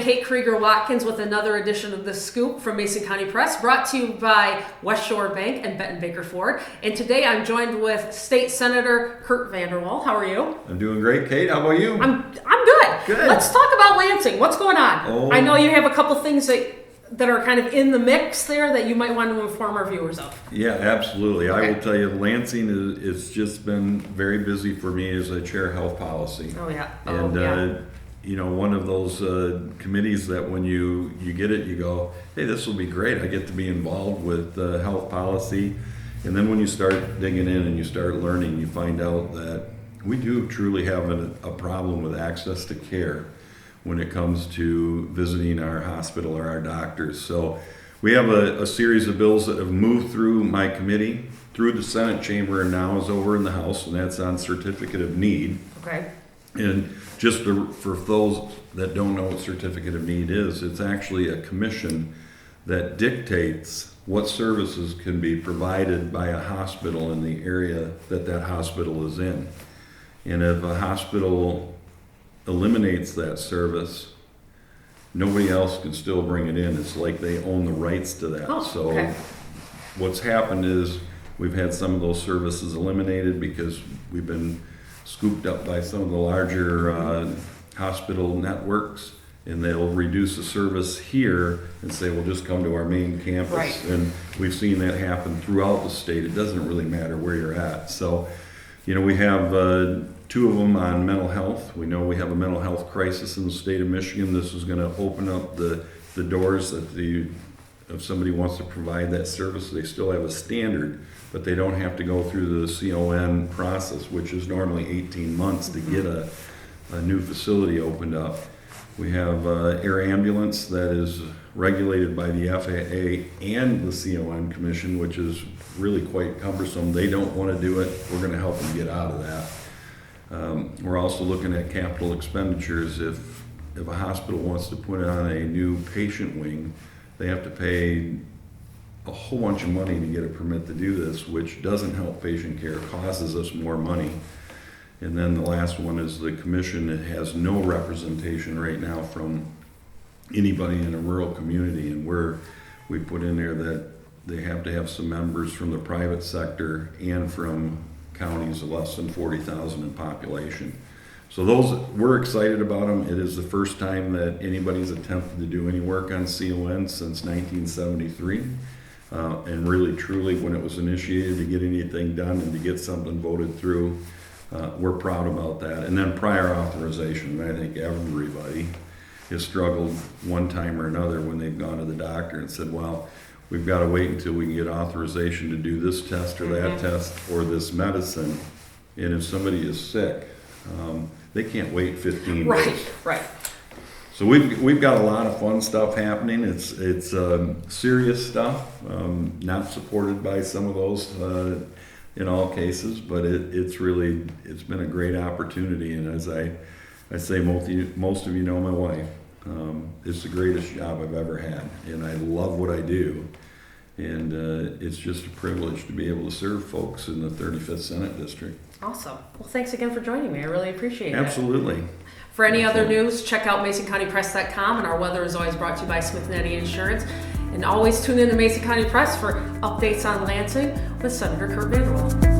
Kate Krieger-Watkins with another edition of The Scoop from Mason County Press, brought to you by West Shore Bank and Betten Baker Ford. And today I'm joined with State Senator Curt VanderWall. How are you? I'm doing great, Kate. How about you? I'm good. Good. Let's talk about Lansing. What's going on? Oh. I know you have a couple things that are kind of in the mix there that you might want to inform our viewers of. Yeah, absolutely. Okay. I will tell you, Lansing is just been very busy for me as I chair health policy. Oh, yeah. One of those committees that when you get it, you go, hey, this will be great. I get to be involved with health policy. And then when you start digging in and you start learning, you find out that we do truly have a problem with access to care when it comes to visiting our hospital or our doctors. So we have a series of bills that have moved through my committee, through the Senate chamber, and now is over in the House, and that's on certificate of need. Okay. And just for those that don't know what certificate of need is, it's actually a commission that dictates what services can be provided by a hospital in the area that hospital is in. And if a hospital eliminates that service, nobody else can still bring it in. It's like they own the rights to that. Oh, so okay. What's happened is we've had some of those services eliminated because we've been scooped up by some of the larger hospital networks, and they'll reduce the service here and say, well, just come to our main campus. Right. And we've seen that happen throughout the state. It doesn't really matter where you're at. So, we have two of them on mental health. We know we have a mental health crisis in the state of Michigan. This is going to open up the doors that if somebody wants to provide that service, they still have a standard, but they don't have to go through the CON process, which is normally 18 months to get a new facility opened up. We have air ambulance that is regulated by the FAA and the CON Commission, which is really quite cumbersome. They don't want to do it. We're going to help them get out of that. We're also looking at capital expenditures. If a hospital wants to put on a new patient wing, they have to pay a whole bunch of money to get a permit to do this, which doesn't help patient care, causes us more money. And then the last one is the commission that has no representation right now from anybody in a rural community, and we put in there that they have to have some members from the private sector and from counties of less than 40,000 in population. So those, we're excited about them. It is the first time that anybody's attempted to do any work on CON since 1973. And really, truly, when it was initiated to get anything done and to get something voted through, we're proud about that. And then prior authorization. I think everybody has struggled one time or another when they've gone to the doctor and said, well, we've got to wait until we can get authorization to do this test or that test or this medicine. And if somebody is sick, they can't wait 15 days. Right. So we've got a lot of fun stuff happening. It's serious stuff, not supported by some of those in all cases, but it's been a great opportunity. And as I say, most of you know my wife. It's the greatest job I've ever had, and I love what I do. And it's just a privilege to be able to serve folks in the 35th Senate District. Awesome. Well, thanks again for joining me. I really appreciate it. Absolutely. For any other news, check out MasonCountyPress.com, and our weather is always brought to you by Smith & Eddy Insurance. And always tune in to Mason County Press for updates on Lansing with Senator Curt VanderWall.